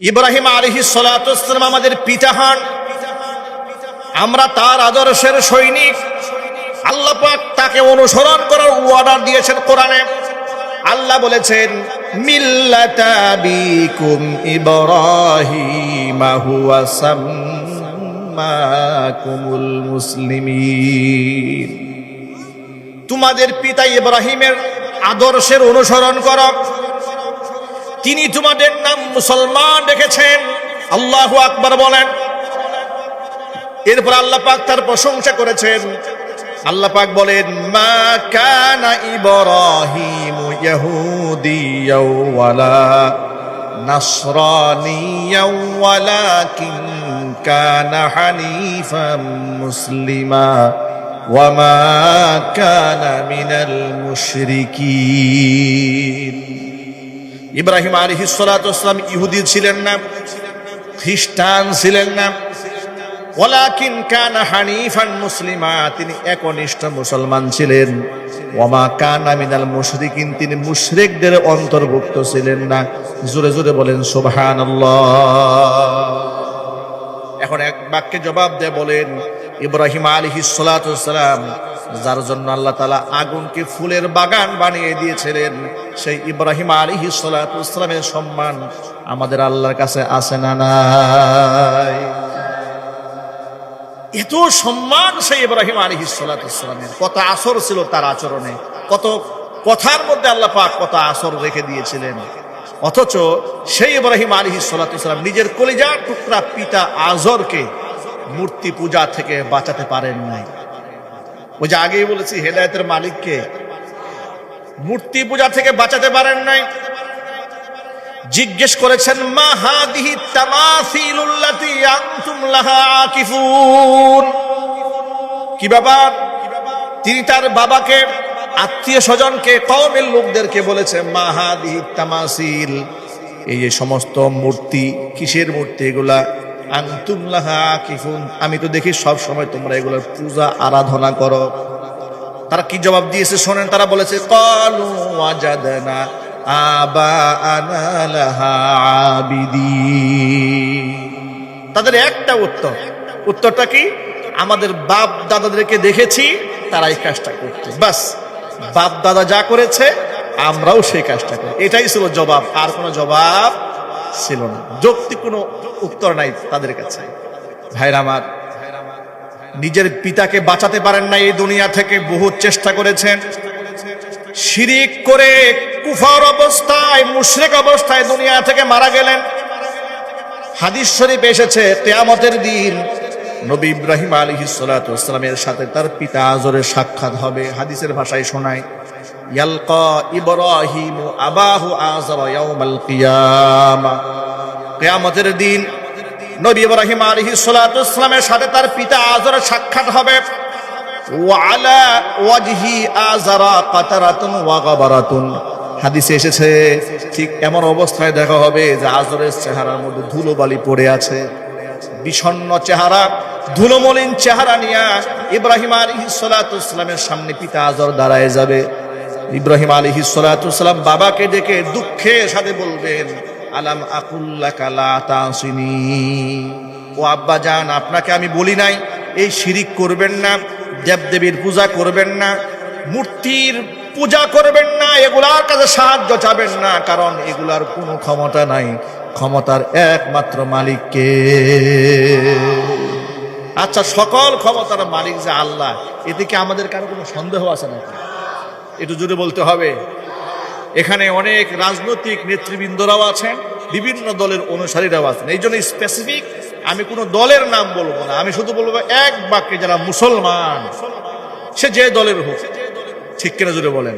ইব্রাহিম আলাইহিস সালাতু ওয়াস সালাম আমাদের পিতা হন, আমরা তার আদর্শের সৈনিক। আল্লাহ পাক তাকে অনুসরণ করার অর্ডার দিয়েছেন কোরআনে। আল্লাহ বলেছেন মিল্লাতা বিকুম ইব্রাহিম হুয়া সাম্মাকুমুল মুসলিমিন। তোমাদের পিতা ইব্রাহিমের আদর্শের অনুসরণ করো, তিনি তোমাদের নাম মুসলমান রেখেছেন। আল্লাহু আকবার বলেন। এরপর আল্লাহ পাক তার প্রশংসা করেছেন। আল্লাহ পাক বলেন মা কানা ইব্রাহিমু ইয়াহুদিয়াও ওয়ালা নাসরানিয়াও ওয়ালাকিন কানা হানিফাম মুসলিমা ওয়া মা কানা মিনাল মুশরিকিন। ইব্রাহিম আলাইহিস সালাতু ওয়াস সালাম ইহুদি ছিলেন না, খ্রিস্টান ছিলেন না, ওয়ালাকিন কানা হানিফান মুসলিমা, তিনি একনিষ্ঠ মুসলমান ছিলেন। ওয়া মা কানা মিনাল মুশরিকিন, তিনি মুশরিকদের অন্তর্ভুক্ত ছিলেন না। জোরে জোরে বলেন সুবহানাল্লাহ। এখন এক বাক্যে জবাব দিয়ে বলেন ইব্রাহিম আলাইহিস সালাতু ওয়াস সালাম, যার জন্য আল্লাহ তাআলা আগুনকে ফুলের বাগান বানিয়ে দিয়েছিলেন, সেই ইব্রাহিম আলাইহিস সালাতু ওয়াস সালামের সম্মান আমাদের আল্লাহর কাছে আছে না নাই? এত সম্মান সেই ইব্রাহিম আলাইহিস সালাতু ওয়াস সালামের। কত আসর ছিল তার আচরণে, কত কথার মধ্যে আল্লাহ পাক কত আসর রেখে দিয়েছিলেন। অথচ সেই ইব্রাহিম আলাইহিস সালাতু ওয়াস সালাম নিজের কলিজার টুকরা পিতা আজরকে মূর্তি পূজা থেকে বাঁচাতে পারেন নাই। ওই যে আগেই বলেছি হেদায়েতের মালিককে মূর্তি পূজা থেকে বাঁচাতে পারেন নাই। জিজ্ঞেস করেছেন মা হাদিহি তামাসিলুল্লাতী আনতুম লাহা আকিফুন, কি ব্যাপার? তিনি তার বাবাকে, আত্মীয় স্বজনকে, কওমের লোকদেরকে বলেছেন মা হাদিহি তামাসিল, এই যে সমস্ত মূর্তি, কিসের মূর্তি এগুলা? আনতুম লাহা আকিফুন, আমি তো দেখি সব সময় তোমরা এগুলোর পূজা আরাধনা করো। তারা কি জবাব দিয়েছে শোনেন। তারা বলেছে ক্বালু ওয়াজাদনা আবাআনা লাহা আবিদিন। তাদের একটা উত্তরটা কি? আমাদের বাপ দাদাদেরকে দেখেছি তারা এই কাজটা করতে, বাস বাপ দাদা যা করেছে আমরাও সেই কাজটা করি। এটাই ছিল জবাব, আর কোনো জবাব ছিল না। যৌক্তিক কোনো উত্তর নাই তাদের কাছে। ভাইরা আমার, নিজের পিতাকে বাঁচাতে পারেন না এই দুনিয়া থেকে, বহু চেষ্টা করেছেন। শিরিক করে কুফর অবস্থায়, মুশরিক অবস্থায় দুনিয়া থেকে মারা গেলেন। হাদিস শরীফ এসেছে কিয়ামতের দিন নবী ইব্রাহিম আলাইহিস সালাতু ওয়াস সালামের সাথে তার পিতা আজরের সাক্ষাৎ হবে। হাদিসের ভাষায় শোনায় ইয়ালকা ইব্রাহিমু আবাহু আযর ইয়াউমাল কিয়ামা। কিয়ামতের দিন নবী ইব্রাহিম আলাইহিস সালাতু ওয়াস সালামের সাথে তার পিতা আজরের সাক্ষাৎ হবে। ওয়া আলা ওয়াজহি আযরা কাতারাতুন ওয়া গাবারাতুন, হাদিসে এসেছে ঠিক এমন অবস্থায় দেখা হবে যে আজরের চেহারার মধ্যে ধুলোবালি পড়ে আছে। বিষণ্ণ চেহারা, ধুলোমলিন চেহারা নিয়ে ইব্রাহিম আলাইহিস সালাতু ওয়াস সালামের সামনে পিতা আজর দাঁড়ায় যাবে। ইব্রাহিম আলাইহিস সালাতু ওয়াস সালাম বাবাকে ডেকে দুঃখের সাথে বলবেন আলাম আকুল লাকা লা তাসিনি, ও আব্বা জান, আপনাকে আমি বলি নাই এই শিরিক করবেন না, দেবদেবীর পূজা করবেন না, মূর্তির পূজা করবেন না, এগুলার কাছে সাহায্য চাবেন না, কারণ এগুলার কোনো ক্ষমতা নাই, ক্ষমতার একমাত্র মালিককে। আচ্ছা, সকল ক্ষমতার মালিক যে আল্লাহ, এতে কি আমাদের কারো কোনো সন্দেহ আছে নাকি? একটু জোরে বলতে হবে। এখানে অনেক রাজনৈতিক নেতৃবৃন্দরাও আছেন, বিভিন্ন দলের অনুসারীরাও আছেন। এই জন্য স্পেসিফিক আমি কোনো দলের নাম বলবো না, আমি শুধু বলবো এক বাক্যে যারা মুসলমান, সে যে দলের হোক। ঠিক কিনা জোরে বলেন?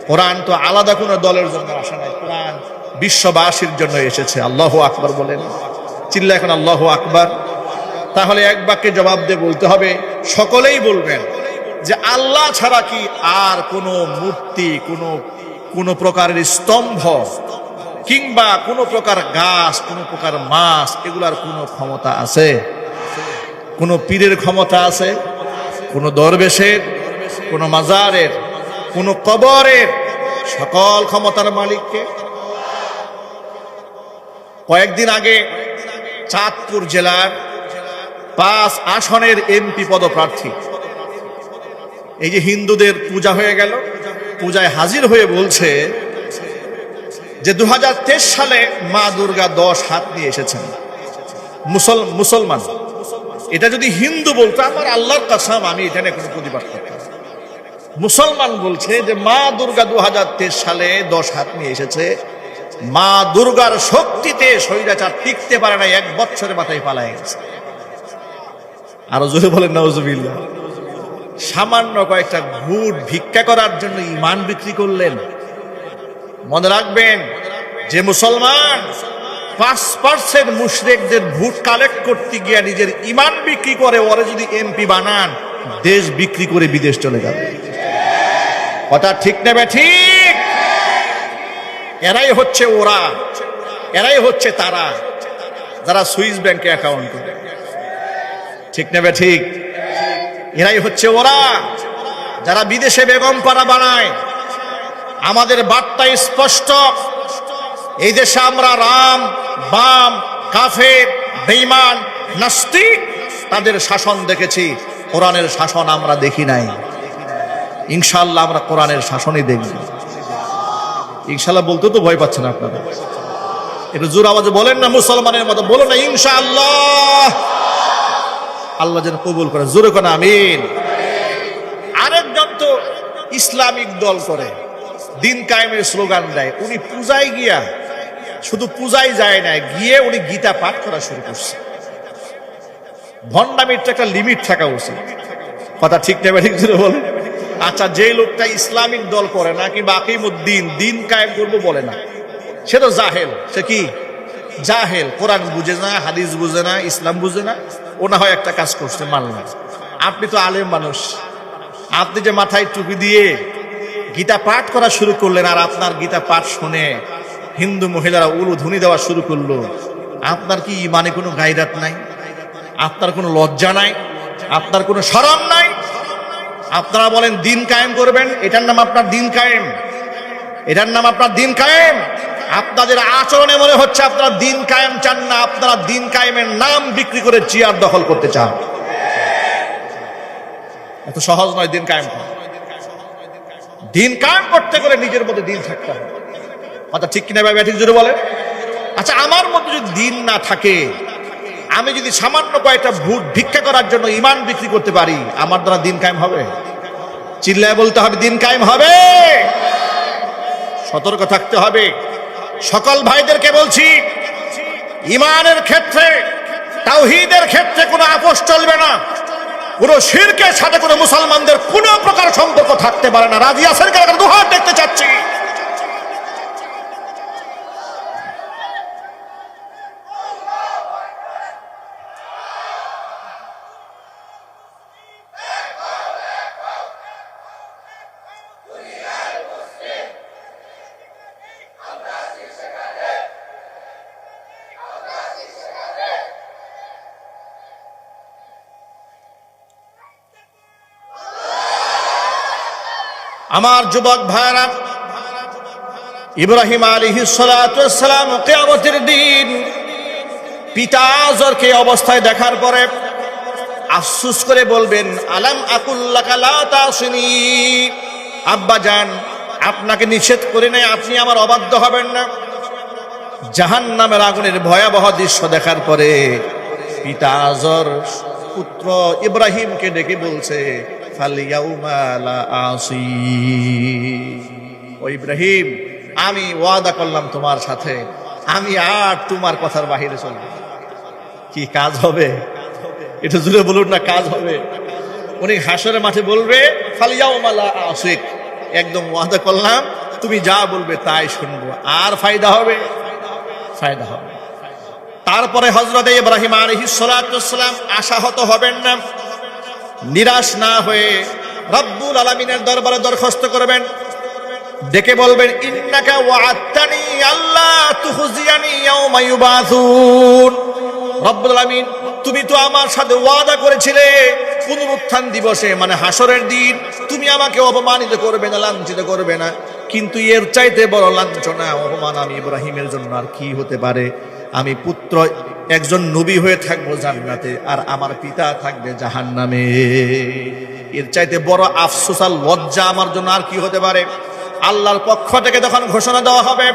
কোরআন তো আলাদা কোনো দলের জন্য আসে নাই, কোরআন বিশ্ববাসীর জন্য এসেছে। আল্লাহু আকবার বলেন, চিল্লা এখন আল্লাহু আকবার। তাহলে এক বাক্যে জবাব দিয়ে বলতে হবে, সকলেই বলবেন যে আল্লাহ ছাড়া কি আর কোনো মূর্তি, কোনো প্রকারের স্তম্ভ কিংবা কোনো প্রকার গাছ, কোনো প্রকার মাছ, এগুলার কোনো ক্ষমতা আছে? কোনো পীরের ক্ষমতা আছে? কোনো দরবেশের, কোনো মাজারের, কোনো কবরের? সকল ক্ষমতার মালিককে। কয়েকদিন আগে চাঁদপুর জেলার 5 আসনের এমপি পদপ্রার্থী, এই যে হিন্দুদের পূজা হয়ে গেল, পূজায় হাজির হয়ে বলছে যে 2023 সালে মা দুর্গা 10 হাত নিয়ে এসেছেন। মুসলমান এটা যদি হিন্দু বলতো, আমার আল্লাহর কসম আমি এটা নিয়ে কোনো প্রতিবাদ করতাম। মুসলমান বলছে যে মা দুর্গা 2023 সালে 10 হাত নিয়ে এসেছে, মা দুর্গার শক্তিতে স্বৈরাচার টিকতে পারে না, 1 বছরের মাথায় পালায় গেছে। আরো জোরে বলেন নাউজুবিল্লাহ। সামান্য কয়েকটা ভোট ভিক্ষা করার জন্য ঈমান বিক্রি করলেন। মনে রাখবেন, যে মুসলমান 5% মুশরিকদের ভোট কালেক্ট করতে গিয়ে নিজের ঈমান বিক্রি করে, ওরে যদি এমপি বানান, দেশ বিক্রি করে বিদেশ চলে যাবে। কথা ঠিক নেবে ঠিক? এরাই হচ্ছে ওরা, এরাই হচ্ছে তারা যারা সুইস ব্যাংকে অ্যাকাউন্ট করে। ঠিক নেবে ঠিক? এরাই হচ্ছে ওরা যারা বিদেশে বেগম পাড়া বানায়। আমাদের বার্তা স্পষ্ট, এই দেশে আমরা রাম, বাম, কাফের, বেঈমান, নাস্তিক তাদের শাসন দেখেছি, কোরআনের শাসন আমরা দেখি নাই। ইনশাআল্লাহ আমরা কোরআনের শাসনই দেখব। ইনশাআল্লাহ বলতে তো ভয় পাচ্ছেন আপনারা, একটু জোর আওয়াজে বলেন না, মুসলমানের মতো বলো না ইনশাআল্লাহ। আল্লাহ যেন কবুল করে, জোরে করে আমিন। আরেকজন তো ইসলামিক দল করে, দিন কায়েমের স্লোগান দেয়। উনি পূজায় গিয়া, শুধু পূজায় যায় না, গিয়ে উনি গীতা পাঠ করা শুরু করছে। ভণ্ডামির একটা লিমিট থাকা উচিত। কথা ঠিক নেবে ঠিক জোরে বলেন। আচ্ছা, যে লোকটা ইসলামিক দল করে না, কিংবা আকিমুদ্দিন, দিন কায়েম করবো বলে না, সে তো জাহেল। সে কি জাহেল? কোরআন বুঝে না, হাদিস বুঝে না, ইসলাম বুঝে না। ও না হয় একটা কাজ করছে, মানলাম। আপনি তো আলেম মানুষ, আপনি যে মাথায় টুপি দিয়ে গীতা পাঠ করা শুরু করলেন, আর আপনার গীতা পাঠ শুনে হিন্দু মহিলারা উলুধ্বনি দেওয়া শুরু করলো, আপনার কি ইমানে কোনো গায়রাত নাই? আপনার কোনো লজ্জা নাই? আপনার কোনো শরম নাই? আপনারা বলেন দিন কায়েম করবেন, এটার নাম আপনার দিন কায়েম, এটার নাম আপনার দিন কায়েম। আপনাদের আচরণে মনে হচ্ছে আপনারা দিন কায়েম চান না, আপনারা দিন কায়েমের নাম বিক্রি করে চেয়ার দখল করতে চান। এত সহজ নয় দিন কায়েম করা। দিন কায়েম করতে গেলে নিজের মধ্যে দিন থাকতে হবে। কথা ঠিক কিনা ভাই? ঠিক জোরে বলে। আচ্ছা, আমার মধ্যে যদি দিন না থাকে, আমি যদি সামান্য কয়েকটা ভোট ভিক্ষা করার জন্য ঈমান বিক্রি করতে পারি, আমার দ্বারা দিন কায়েম হবে? চিল্লায় বলতে হবে দিন কায়েম হবে। সতর্ক থাকতে হবে। সকল ভাইদেরকে বলছি, ঈমানের ক্ষেত্রে, তাওহীদের ক্ষেত্রে কোনো আপোষ চলবে না। কোনো শিরকের সাথে কোনো মুসলমানদের কোনো প্রকার সম্পর্ক থাকতে পারে না। রাজি আছেন? কারণ দুহাত দেখতে চাচ্ছি। আমার যুবক ভাইরা, ইব্রাহিম আলাইহিস সালাতু ওয়াস সালাম কিয়ামতের দিন পিতা আযরকে অবস্থায় দেখার পরে আফসোস করে বলবেন, আলাম আকুল লাকা লা তাসিনি। আব্বা জান, আপনাকে নিষেধ করে নাই, আপনি আমার অবাধ্য হবেন না। জাহান্নামের আগুনের ভয়াবহ দৃশ্য দেখার পরে পিতা আযর পুত্র ইব্রাহিমকে ডেকে বলছে, ও ইব্রাহিম, আমি ওয়াদা করলাম তোমার সাথে, আমি আর তোমার কথার বাহিরে চলব। কি কাজ হবে? এটা জুড়ে বলুন না, কাজ হবে। উনি হাসরের মাঠে বলবে, ফালিয়াউমা লা আসিক, একদম ওয়াদা করলাম, তুমি যা বলবে তাই শুনবো। আর ফায়দা হবে? ফায়দা হবে। তারপরে হযরত ইব্রাহিম আলাইহিস সালাতু ওয়াস সালাম আশাহত হবেন না, নিরাশ না হয়ে রব্বুল আলামিনের দরবারে দরখাস্ত করবেন, ডেকে বলবেন, ইন্নাকা ওয়া'আদতানি আল্লা তুখজিয়ানি ইয়াওমা ইউবাসুন। রব্বুল আলামিন, তুমি তো আমার সাথে ওয়াদা করেছিলে পুনরুত্থান দিবসে, মানে হাসরের দিন, তুমি আমাকে অপমানিত করবে না, লাঞ্ছিত করবে না। কিন্তু এর চাইতে বড় লাঞ্ছনা, অপমান আমি ইব্রাহিমের জন্য আর কি হতে পারে? আমি পুত্র একজন নবী হয়ে থাকবো জান্নাতে, আর আমার পিতা থাকবে জাহান্নামে। এর চাইতে বড় আফসোস আর লজ্জা আমার জন্য আর কি হতে পারে? আল্লাহর পক্ষ থেকে তখন ঘোষণা দেওয়া হবে,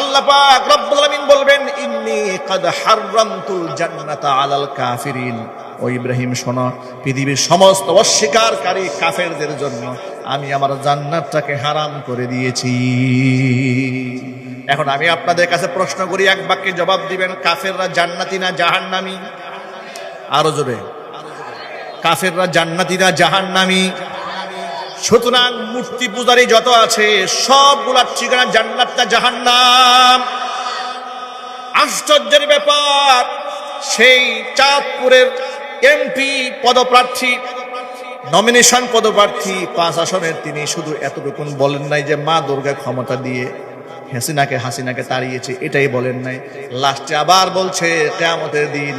আল্লাহ পাক রব্বুল আলামিন বলবেন, ইন্নী কাদ হাররামতুল জান্নাতা আলাল কাফিরিন। ও ইব্রাহিম শোনো, পৃথিবীর সমস্ত অস্বীকারী কাফেরদের জন্য আমি আমার জান্নাতটাকে হারাম করে দিয়েছি। এখন আমি আপনাদের কাছে প্রশ্ন করি, এক বাক্যে জবাব দিবেন, কাফেররা জান্নাতি না জাহান্নামী? আরো জোরে, কাফেররা জান্নাতি না জাহান্নামী? সুতরাং মূর্তি পূজারী যত আছে সবগুলার ঠিকানা জান্নাত না জাহান্নাম? আশ্চর্যের ব্যাপার, সেই চাঁদপুরের এমপি পদপ্রার্থী, নমিনেশন পদপ্রার্থী 5 আসনের, তিনি শুধু এতটুকুন বলেন নাই যে মা দুর্গা ক্ষমতা দিয়ে হাসিনাকে তাড়িয়েছে, এটাই বলেন নাই। লাস্টে আবার বলছে কিয়ামতের দিন,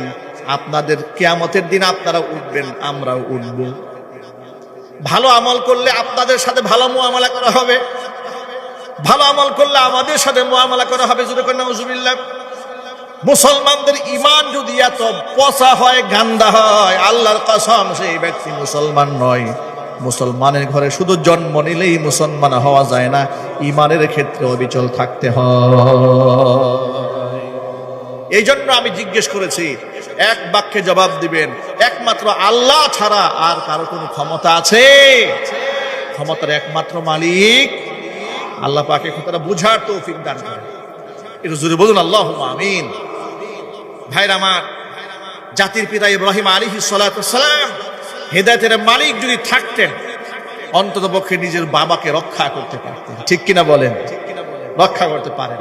কিয়ামতের দিন আপনারা উঠবেন, আমরাও উঠব। ভালো আমল করলে আপনাদের সাথে ভালো মুআমালা করা হবে, ভালো আমল করলে আমাদের সাথে মুআমালা করা হবে। জোরে করে নাউজুবিল্লাহ। মুসলমানদের ঈমান যদি এত পচা হয়, গান্দা হয়, আল্লাহর কসম সেই ব্যক্তি মুসলমান নয়। মুসলমানের ঘরে শুধু জন্ম নিলেই মুসলমান হওয়া যায় না, ঈমানের ক্ষেত্রে অবিচল থাকতে হয়। এই জন্য আমি জিজ্ঞেস করেছি, এক বাক্যে জবাব দিবেন, একমাত্র আল্লাহ ছাড়া আর কারো কোনো ক্ষমতা আছে? ক্ষমতার একমাত্র মালিক আল্লাহ পাক। কথাটা বুঝার তৌফিক দান করেন। একটু জোরে বলুন আল্লাহুম্মা আমিন। ভাইরা আমার, জাতির পিতা ইব্রাহিম আলাইহিস সালাতু ওয়াস সালাম হেদায়েতের মালিক যদি থাকতেন, অন্তত পক্ষে নিজের বাবাকে রক্ষা করতে পারতেন। ঠিক কিনা বলেন? রক্ষা করতে পারেন।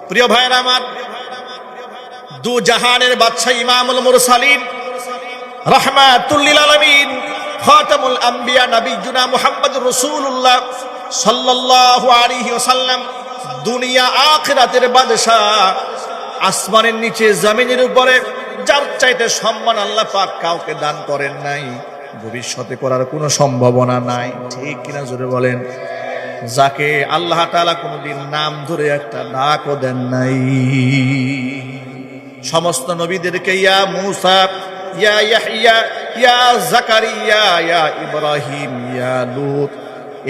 প্রিয় ভাইরা আমার, দু জাহানের বাদশা ইমামুল মুরসালিন রাহমাতুল লিল আলামিন খাতামুল আম্বিয়া নবিয়ুনা মুহাম্মদুর রাসূলুল্লাহ সাল্লাল্লাহু আলাইহি ওয়াসাল্লাম, দুনিয়া আখিরাতের বাদশা, আসমানের নিচে জমিনের উপরে যার চাইতে সম্মান আল্লাহ পাক কাউকে দান করেন নাই, ভবিষ্যতে করার কোনো সম্ভাবনা নাই। ঠিক কিনা জোরে বলেন? যাকে আল্লাহ তাআলা কোনোদিন নাম ধরে একটা ডাকও দেন নাই। সমস্ত নবীদেরকে ইয়া মূসা, ইয়া ইয়াহইয়া, ইয়া জাকারিয়া, ইয়া ইব্রাহিম, ইয়া লূত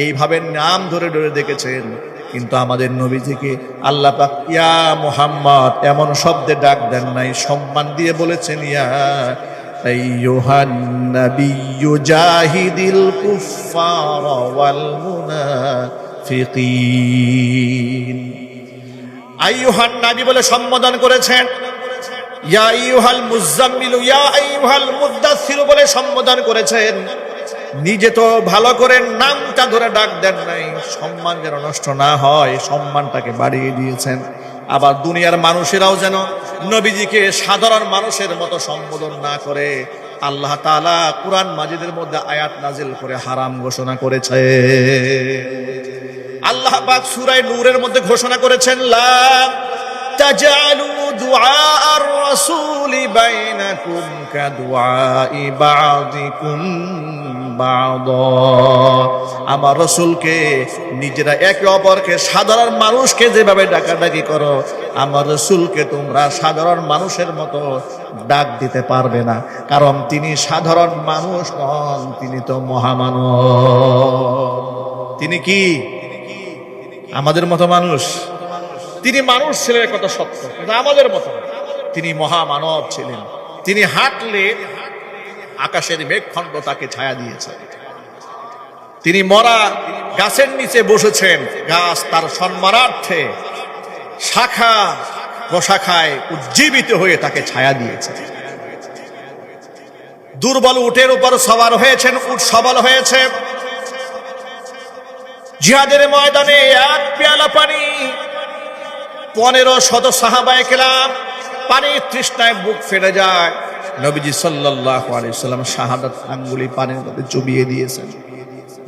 এইভাবে নাম ধরে ধরে দেখেছেন, কিন্তু আমাদের নবীজিকে আল্লাহ পাক ইয়া মুহাম্মদ এমন শব্দে ডাক দেন নাই, সম্মান দিয়ে বলেছেন ইয়া আইয়ুহান নাবিয়্যু জাহিদিল কুফফার ওয়াল মুনাফিকিন। আইয়ুহান নবী বলে সম্বোধন করেছেন, ইয়া আইয়ুহাল মুযাম্মিল, ইয়া আইয়ুহাল মুদ্দাসসির বলে সম্বোধন করেছেন। নিজে তো ভালো করে নামটা ধরে ডাক দেন নাই, সম্মান যেন নষ্ট না হয় সম্মানটাকে বাড়িয়ে দিয়েছেন। আবার দুনিয়ার মানুষেরাও যেন নবীজিকে সাধারণ মানুষের মতো সম্বোধন না করে, আল্লাহ তাআলা কুরআন মাজিদের মধ্যে আয়াত নাজিল করে হারাম ঘোষণা করেছে। আল্লাহ পাক সূরা নূরের মধ্যে ঘোষণা করেছেন, লা তাজআলু দুআআর রাসূলি বাইনাকুম কাদুআই বা'দিকুম বা'দা। আমার রাসূলকে নিজেরা একে অপরকে, সাধারণ মানুষকে যেভাবে ডাকাডাকি করো, আমার রাসূলকে তোমরা সাধারণ মানুষের মতো ডাক দিতে পারবে না, কারণ তিনি সাধারণ মানুষ নন, তিনি তো মহামানব। তিনি কি আমাদের মতো মানুষ? তিনি মানুষ ছিলেন কত সত্য, কিন্তু আমাদের মতো তিনি মহামানব ছিলেন। তিনি হাঁটলে আকাশের মেঘখণ্ড তাকে ছায়া দিয়েছে। তিনি মরা গাছের নিচে বসেছেন, গাছ তার সম্মানার্থে শাখা প্রশাখায় উজ্জীবিত হয়ে তাকে ছায়া দিয়েছে। দুর্বল উটের উপর সওয়ার হয়েছেন, উট সবল হয়েছে। জিহাদের ময়দানে এক পেয়ালা পানি 1500 সাহাবায়ে কেরাম পানির তৃষ্ণায় বুক ফেটে যায়। নবীজি সাল্লাল্লাহু আলাইহি ওয়াসাল্লাম শাহাদাত আঙ্গুলি পানির মধ্যে চুবিয়ে দিয়েছেন,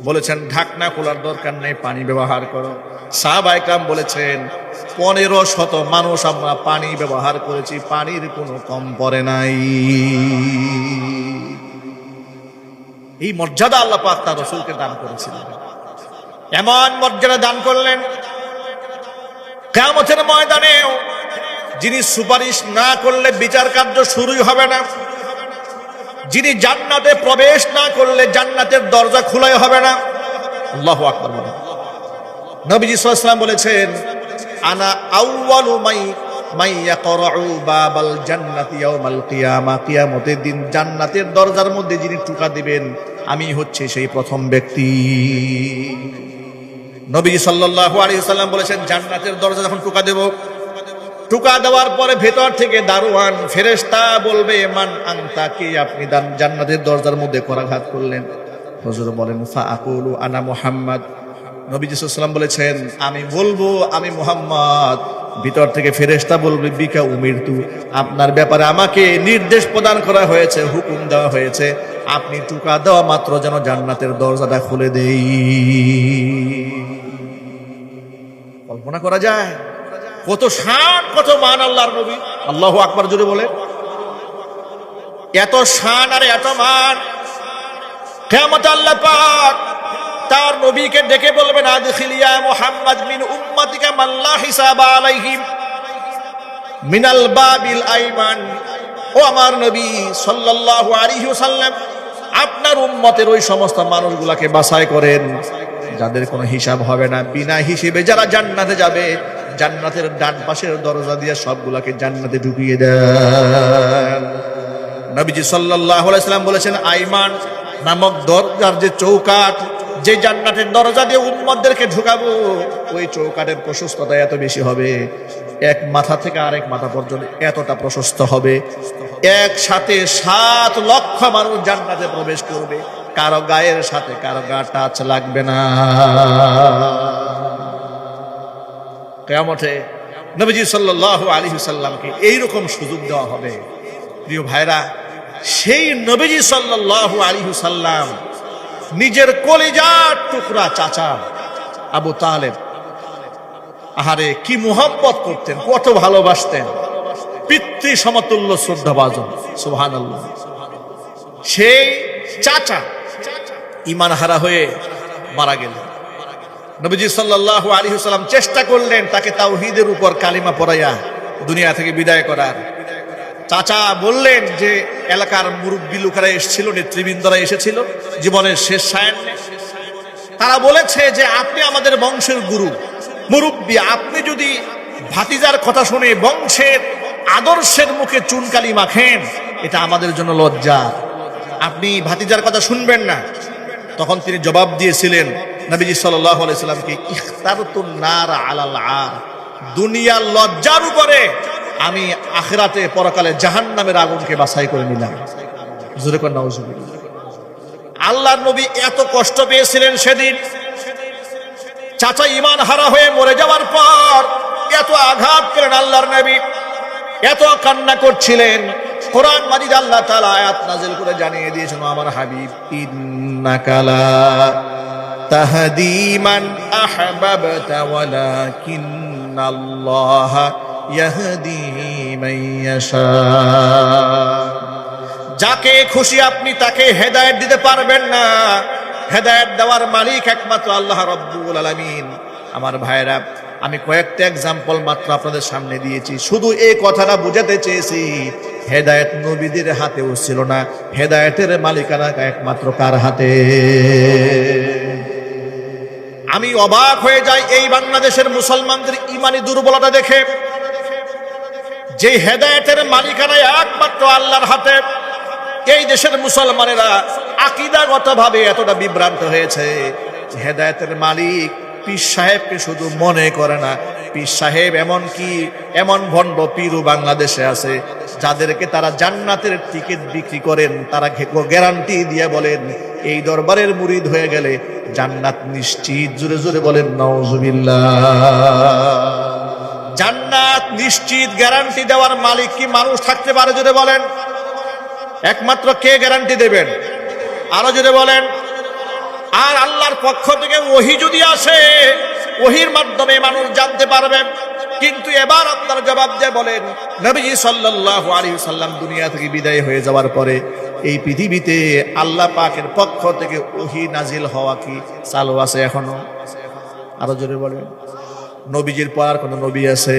বলেছেন ঢাকনা খোলার দরকার নেই, পানি ব্যবহার করো। সাহাবায়ে কেরাম বলেছেন 1500 মানুষ আমরা পানি ব্যবহার করেছি, পানির কোনো কম পড়ে নাই। এই মর্যাদা আল্লাহ পাক তার রাসূলকে দান করেছিলেন। এমন মর্যাদা দান করলেন, কিয়ামতের ময়দানেও যিনি সুপারিশ না করলে বিচার কার্য শুরুই হবে না, যিনি জান্নাতে প্রবেশ না করলে জান্নাতের দরজা খোলাই হবে না। আল্লাহু আকবার। নবীজি সাল্লাল্লাহু আলাইহি ওয়াসাল্লাম বলেছেন, আনা আউয়ালু মাই ইয়াকরাউ বাবাল জান্নাতি ইয়াউমাল কিয়ামা, কিয়ামতের দিন জান্নাতের দরজার মধ্যে যিনি টোকা দিবেন আমি হচ্ছে সেই প্রথম ব্যক্তি। নবীজি সাল্লাল্লাহু আলাইহি ওয়াসাল্লাম বলেছেন, জান্নাতের দরজা যখন টোকা দেব, টোকা দেওয়ার পরে ভেতর থেকে দারোয়ান ফেরেশতা বলবে, মান আনতা, কি আপনি জান্নাতের দরজার মধ্যে করাঘাত করলেন? হুজুর বলেন, ফা আকুলু আনা মুহাম্মদ। নবী সাল্লাল্লাহু আলাইহি ওয়াসাল্লাম বলেছেন, আমি বলবো আমি মুহাম্মদ। ভিতর থেকে ফেরেশতা বলবে, বিকা উমিরতু, আপনার ব্যাপারে আমাকে নির্দেশ প্রদান করা হয়েছে, হুকুম দেওয়া হয়েছে, আপনি টোকা দেওয়া মাত্র যেন জান্নাতের দরজাটা খুলে দেই। কল্পনা করা যায় কত শান, কত মান আল্লাহর নবী। আল্লাহু আকবার জোরে বলে। এত শান আর এত মান, কিয়ামতে আল্লাহ পাক তার নবীকে ডেকে বলবেন, আদখিল ইয়া মুহাম্মদ মিন উম্মাতিকা মান লা হিসাবা আলাইহিম মিনাল বাবিল আইমান। ও আমার নবী সাল্লাল্লাহু আলাইহি ওয়াসাল্লাম, আপনার উম্মতের ওই সমস্ত মানুষগুলোকে বাছাই করেন যাদের কোনো হিসাব হবে না, বিনা হিসেবে যারা জান্নাতে যাবে, জান্নাতের ডান পাশের দরজা দিয়ে সবগুলাকে জান্নাতে ঢুকিয়ে দেন। নবীজি সাল্লাল্লাহু আলাইহি ওয়াসাল্লাম বলেছেন, আইমান নামক দরজার যে চৌকাঠ, যে জান্নাতের দরজা দিয়ে উম্মতদেরকে ঢুকাবো, ওই চৌকাঠের প্রশস্ততা এত বেশি হবে, এক মাথা থেকে আরেক মাথা পর্যন্ত এতটা প্রশস্ত হবে, একসাথে 7 লক্ষ মানুষ জান্নাতে প্রবেশ করবে, কারো গায়ের সাথে কারো গা টাচ লাগবে না। কিয়ামতে নবীজি সাল্লাল্লাহু আলাইহি ওয়াসাল্লামকে এইরকম সুযোগ দেওয়া হবে। প্রিয় ভাইরা, সেই নবীজি সাল্লাল্লাহু আলাইহি ওয়াসাল্লাম নিজের কলিজার টুকরা চাচা আবু তালেব, আহারে কি মুহাব্বত করতেন, কত ভালোবাসতেন, পিতৃ সমতুল্য শ্রদ্ধাভাজন। সুবহানাল্লাহ। সেই চাচা ঈমান হারা হয়ে মারা গেলেন। নবীজি সাল্লাল্লাহু আলাইহি ওয়াসাল্লাম চেষ্টা করলেন তাকে তাওহীদের উপর কালিমা পড়াইয়া দুনিয়া থেকে বিদায় করার। চাচা বললেন যে এলাকার মুরব্বী লোকেরা এসেছিল, নেতৃবৃন্দরা এসেছিল জীবনের শেষ সায়ান্নে, তারা বলেছে যে আপনি আমাদের বংশের গুরু, মুরব্বী, আপনি যদি ভাতিজার কথা শুনে বংশের আদর্শের মুখে চুনকালি মাখেন, এটা আমাদের জন্য লজ্জা, আপনি ভাতিজার কথা শুনবেন না। তখন তিনি জবাব দিয়েছিলেন নবীজি সাল্লাল্লাহু আলাইহি সাল্লামকে, ইখতারতুন নার আলাল আর, দুনিয়ার লজ্জার উপরে আমি আখিরাতে পরকালে জাহান্নামের আগুনকে বাছাই করে নিলাম। জোরে করে নাউজুবিল্লাহ। আল্লাহর নবী এত কষ্ট পেয়েছিলেন সেদিন, চাচা ঈমান হারা হয়ে মরে যাওয়ার পর এত আঘাত পেলেন আল্লাহর নবী, এত কান্না করছিলেন। কোরআন মাজিদ আল্লাহ তাআলা আয়াত নাযিল করে জানিয়ে দিয়েছেন, আমার হাবিব, ইন্নাকা লা তাহদি মান আহবাবতা ওয়ালাকিন্নাল্লাহা ইয়াহদি মান ইয়াশা। যাকে খুশি আপনি তাকে হেদায়েত দিতে পারবেন না, হেদায়েত দেওয়ার মালিক একমাত্র আল্লাহ রাব্বুল আলামিন। আমার ভাইরা, আমি কয়েকটা এক্সাম্পল মাত্র আপনাদের সামনে দিয়েছি, শুধু এই কথাটা বুঝাতে চেয়েছি, হেদায়েত নবীদের হাতেও ছিল না, হেদায়েতের মালিকানা একমাত্র কার হাতে? আমি অবাক হয়ে যাই এই বাংলাদেশের মুসলমানদের ইমানি দুর্বলতা দেখে, যে হেদায়েতের মালিকানা একমাত্র আল্লাহর হাতে। এই দেশের মুসলমানেরা আকীদাগতভাবে এতটা বিভ্রান্ত হয়েছে, হেদায়েতের মালিক পীর সাহেবকে শুধু মনে করে না, পীর সাহেব এমন ভণ্ড পীরও বাংলাদেশে আছে যাদেরকে তারা জান্নাতের টিকিট বিক্রি করেন, তারা গ্যারান্টি দিয়ে বলেন এই দরবারের মুরিদ হয়ে গেলে জান্নাত নিশ্চিত। জোরে জোরে বলেন নাউজুবিল্লাহ। জান্নাত নিশ্চিত গ্যারান্টি দেওয়ার মালিক কি মানুষ থাকতে পারে? জোরে বলেন। একমাত্র কে গ্যারান্টি দেবেন? আরো জোরে বলেন। আর আল্লাহর পক্ষ থেকে ওহী যদি আসে, ওহীর মাধ্যমে মানুষ জানতে পারবে। কিন্তু এবার আপনার জবাব দিয়ে বলেন, নবীজি সাল্লাল্লাহু আলাইহি ওয়াসাল্লাম দুনিয়া থেকে বিদায় হয়ে যাওয়ার পরে এই পৃথিবীতে আল্লাহ পাকের পক্ষ থেকে ওহী নাজিল হওয়া কি চালু আছে এখনো? আরো জোরে বলেন। নবীজির পর আর কোন নবী আছে?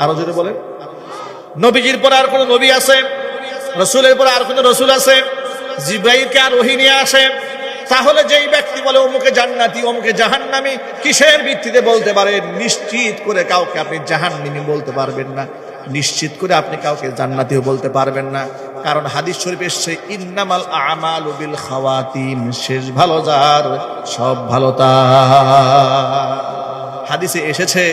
আরো জোরে বলেন। নবীজির পরে আর কোন নবী আছে? রসুলের পরে আর কোন রসুল আছে? জিবরাইলকে আর ওহী নিয়ে আসে? তাহলে যেই ব্যক্তি বলে অমুকে জান্নাতি অমুকে জাহান্নামী, কিসের ভিত্তিতে বলতে পারেন? নিশ্চিত করে কাউকে আপনি জাহান্নামী বলতে পারবেন না, নিশ্চিত করে আপনি কাউকে জান্নাতীও বলতে পারবেন না। কারণ হাদিস শরীফে এসেছে ইন্নামাল আমালু বিল খাওয়াতিম, শেষ ভালো যার সব ভালো তার। হাদিসে এসেছে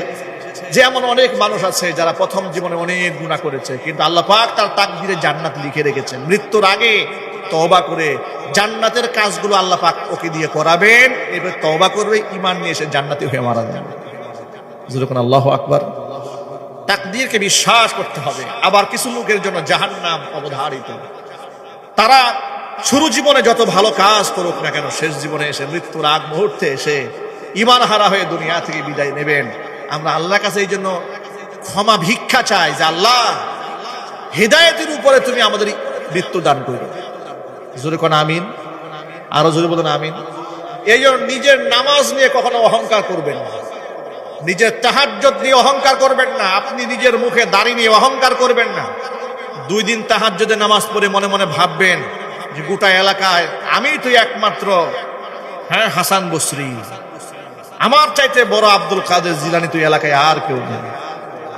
যে এমন অনেক মানুষ আছে যারা প্রথম জীবনে অনেক গুনাহ করেছে, কিন্তু আল্লাহ পাক তার তাকদীরে জান্নাত লিখে রেখেছেন। মৃত্যুর আগে তওবা করে জান্নাতের কাজগুলো আল্লাহ পাক ওকে দিয়ে করাবেন, এবার তওবা করবে, ঈমান নিয়ে এসে জান্নাতি হয়ে মারা যাবে। যখন আল্লাহু আকবার। তাকদীরকে বিশ্বাস করতে হবে। আবার কিছু লোকের জন্য জাহান্নাম অবধারিত। তারা শুরু জীবনে যত ভালো কাজ করুক না কেন, শেষ জীবনে এসে মৃত্যুর আগ মুহূর্তে এসে ঈমান হারা হয়ে দুনিয়া থেকে বিদায় নেবেন। আমরা আল্লাহর কাছে এই জন্য ক্ষমা ভিক্ষা চাই যে আল্লাহ, হেদায়েতের উপরে তুমি আমাদের মৃত্যু দান করো। জোরে কোন আমিন। আরো জোরে বলুন আমিন। এই জন্য নিজের নামাজ নিয়ে কখনো অহংকার করবেন না, নিজের তাহাজ্জুদ নিয়ে অহংকার করবেন না, আপনি নিজের মুখে দাড়ি নিয়ে অহংকার করবেন না। 2 দিন তাহাজ্জুদে নামাজ পড়ে মনে মনে ভাববেন যে গোটা এলাকায় আমি তো একমাত্র হাসান বসরি, আমার চাইতে বড় আব্দুল কাদের জিলানী তো এলাকায় আর কেউ নেই।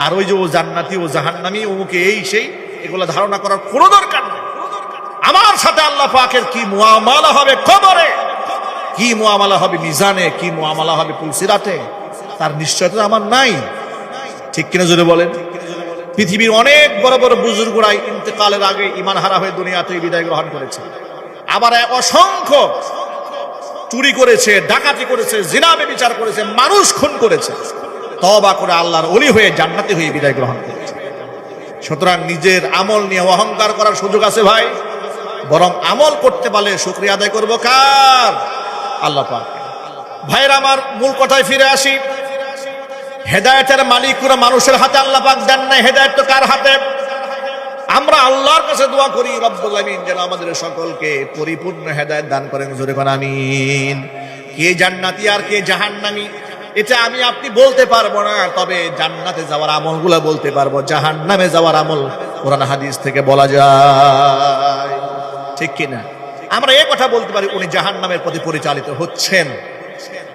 আর ওই যে ও জান্নাতি ও জাহান্নামী অমুকে এই সেই, এগুলো ধারণা করার কোনো দরকার নেই। আমার সাথে আল্লাহ পাকের কি মুআমালা হবে কবরে, কি মুআমালা হবে মিজানে, কি মুআমালা হবে পুলসিরাতে, তার নিশ্চয়তা আমার নাই। ঠিক কিনা জোরে বলেন। পৃথিবীর অনেক বড় বড় বুজুর্গরাই ইন্তেকালের আগে ঈমান হারা হয়ে দুনিয়া থেকে বিদায় গ্রহণ করেছে। আবার অসংখ্য চুরি করেছে, ডাকাতি করেছে, জিনা ব্যভিচার করেছে, মানুষ খুন করেছে, তওবা করে আল্লাহর ওলি হয়ে জান্নাতি হয়ে বিদায় গ্রহণ করেছে। সুতরাং নিজের আমল নিয়ে অহংকার করার সুযোগ আছে ভাই, বরং আমল করতে পারলে শুকরিয়া আদায় করবো কার? আল্লাহ পাক। ভাইরা আমার, মূল কথায় ফিরে আসি। হেদায়েতের মালিক পুরো মানুষের হাতে আল্লাহ পাক দেন নাই, হেদায়েত তো কার হাতে? আমরা আল্লাহর কাছে দোয়া করি রব্বুল আমিন যেন আমাদের সকলকে পরিপূর্ণ হেদায়েত দান করেন। জোরে কোন আমিন। কে জান্নাতি আর কে জাহান্নামী এটা আমি আপনি বলতে পারবো না, তবে জান্নাতে যাওয়ার আমলগুলো বলতে পারবো, জাহান্নামে যাওয়ার আমল কোরআন হাদিস থেকে বলা যায়। ঠিক কিনা? আমরা এই কথা বলতে পারি উনি জাহান্নামের পথে পরিচালিত হচ্ছেন,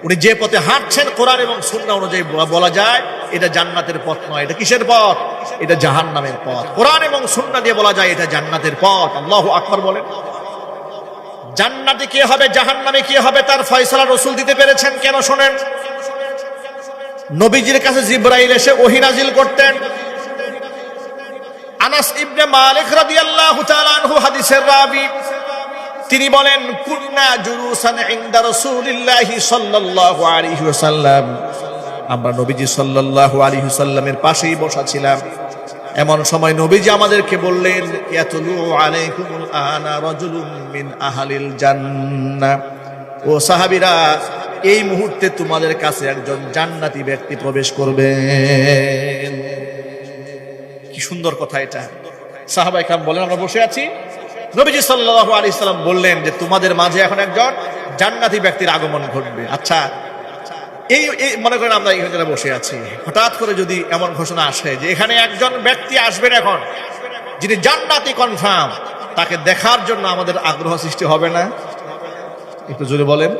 উনি যে পথে হাঁটছেন কোরআন এবং সুন্নাহ অনুযায়ী বলা যায় এটা জান্নাতের পথ নয়, এটা কিসের পথ? এটা জাহান্নামের পথ। কোরআন এবং সুন্নাহ দিয়ে বলা যায় এটা জান্নাতের পথ। আল্লাহু আকবার বলেন। জান্নাতে কে হবে, জাহান্নামে কে হবে, তার ফয়সালা রাসূল দিতে পেরেছেন কেন? শোনেন, নবীজির কাছে জিবরাইল এসে ওহী নাজিল করতেন। আনাস ইবনে মালিক রাদিয়াল্লাহু তাআলা আনহু হাদিসের রাবী, তিনি বলেন কুন্না জুলুসান ইনদা রাসূলিল্লাহি সাল্লাল্লাহু আলাইহি ওয়াসাল্লাম, আমরা নবীজি সাল্লাল্লাহু আলাইহি ওয়াসাল্লামের পাশেই বসা ছিলাম। এমন সময় নবীজি আমাদেরকে বললেন, ইয়াতুলু আলাইকুমুল আনা রাজুলুম মিন আহলিল জান্নাহ, ও সাহাবীরা এই মুহূর্তে তোমাদের কাছে একজন জান্নাতি ব্যক্তি প্রবেশ করবেন। কি সুন্দর কথা এটা। সাহাবায়ে কেরাম বলেন আমরা বসে আছি, নবীজি সাল্লাল্লাহু আলাইহি সাল্লাম বললেন যে তোমাদের মাঝে এখন একজন জান্নাতি ব্যক্তির আগমন ঘটবে। আচ্ছা, এই মনে করেন আমরা এখানে বসে আছি, হঠাৎ করে যদি এমন ঘোষণা আসে যে এখানে একজন ব্যক্তি আসবেন এখন যিনি জান্নাতি কনফার্ম, তাকে দেখার জন্য আমাদের আগ্রহ সৃষ্টি হবে না? একটু জোরে বলেন।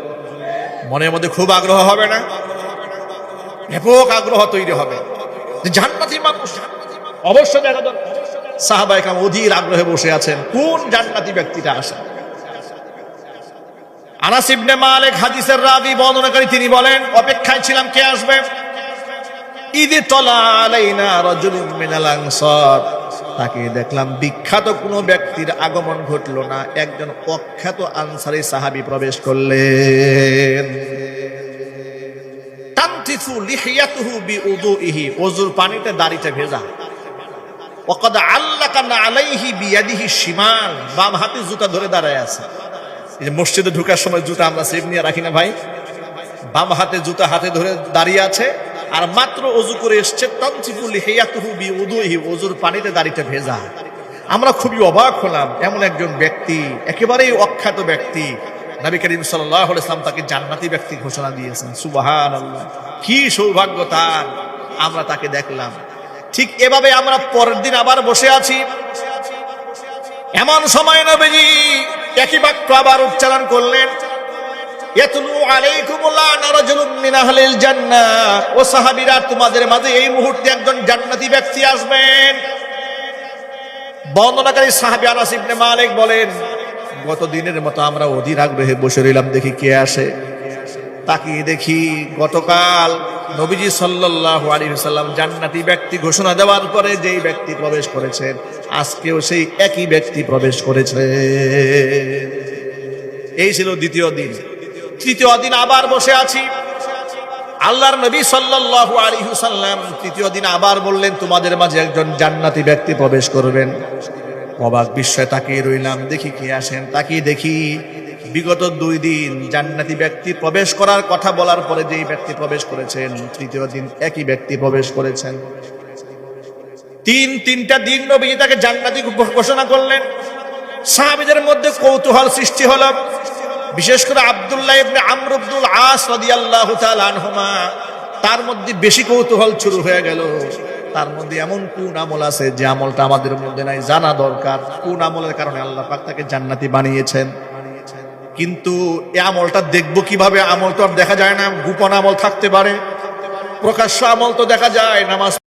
মনের মধ্যে খুব আগ্রহ হবে না? ব্যাপক আগ্রহ তৈরি হবে যে জান্নাতি মানুষ অবশ্যই দেখা দরকার। সাহাবায়ে কেরাম অধীর আগ্রহে বসে আছেন কোন জান্নাতি ব্যক্তিটা আসে। আনাস ইবনে মালিক হাদিসের রাবী বর্ণনাকারী, তিনি বলেন অপেক্ষায় ছিলাম কে আসবে। ইদি তলা আলাইনা রাজুলুম মিনাল আনসার, তাকে দেখলাম বিখ্যাত কোনো ব্যক্তির আগমন ঘটলো না, একজন অখ্যাত আনসারী সাহাবী প্রবেশ করলেন। তানতিফু লিহিয়াতুহু বিউদুইহি, ওযুর পানিতে দাড়িটা ভেজা। ওয়াকাদ আল্লাকানা আলাইহি বিয়াদিহি শিমাল, বাম হাতে জুতা ধরে দাঁড়ায় আছে। এই যে মসজিদে ঢোকার সময় জুতা আমরা সেফ নিয়ে রাখি না ভাই, বাম হাতে জুতা হাতে ধরে দাঁড়িয়ে আছে, আর মাত্র ওযু করে এসছে। তানতিফু লিহিয়াতুহু বিউদুইহি, ওযুর পানিতে দাড়িটা ভেজা। আমরা খুবই অবাক হলাম, এমন একজন ব্যক্তি, একেবারেই অখ্যাত ব্যক্তি, নবী করিম সাল্লাল্লাহু আলাইহি ওয়াসাল্লাম তাকে জান্নাতি ব্যক্তি ঘোষণা দিয়েছেন। সুবহানাল্লাহ, কি সৌভাগ্য তার! আমরা তাকে দেখলাম। ঠিক এভাবে আমরা পরের দিন আবার বসে আছি। এমন সময় নবীজি একই বাক্য আবার উচ্চারণ করলেন, ইয়াতলু আলাইকুমুল্লাহ রাজুলুম মিন আহলিল জান্নাহ, ও সাহাবীরা তোমাদের মাঝে এই মুহূর্তে একজন জান্নাতি ব্যক্তি আসবেন। বর্ণনাকারী সাহাবী আনাস ইবনে মালিক বলেন, গত দিনের মতো আমরা অধীর আগ্রহে বসে রইলাম, দেখি কে আসে। তাকিয়ে দেখি গতকাল নবীজি সাল্লাল্লাহু আলাইহি ওয়াসাল্লাম জান্নাতি ব্যক্তি ঘোষণা দেওয়ার পরে যেই ব্যক্তি প্রবেশ করেছেন, আজকেও সেই একই ব্যক্তি প্রবেশ করেছে। এই ছিল দ্বিতীয় দিন। তৃতীয় দিন আবার বসে আছি। আল্লাহর নবী সাল্লাল্লাহু আলাইহি ওয়াসাল্লাম তৃতীয় দিন আবার বললেন, তোমাদের মাঝে একজন জান্নাতি ব্যক্তি প্রবেশ করবেন। অবাক বিস্ময়ে তাকিয়ে রইলাম, দেখি কে আসেন। তাকিয়ে দেখি বিগত 2 দিন জান্নাতি ব্যক্তি প্রবেশ করার কথা বলার পরে যেই ব্যক্তি প্রবেশ করেছেন, তৃতীয় দিন একই ব্যক্তি প্রবেশ করেছেন। তিনটা দিন নবী তাকে জান্নাতি ঘোষণা করলেন। সাহাবীদের মধ্যে কৌতূহল সৃষ্টি হলো, বিশেষ করে আব্দুল্লাহ ইবনে আমর ইবনুল আস রাদিয়াল্লাহু তাআলা আনহুমা, তার মধ্যে বেশি কৌতূহল শুরু হয়ে গেল। তার মধ্যে এমন কোন আমল আছে যে আমলটা আমাদের মধ্যে নাই, জানা দরকার। কোন আমলের কারণে আল্লাহ পাক তাকে জান্নাতি বানিয়েছেন। কিন্তু এই আমলটা দেখবো কিভাবে? আমল তো আর দেখা যায় না, গোপন আমল থাকতে পারে, প্রকাশ্য আমল তো দেখা যায়। নামাজ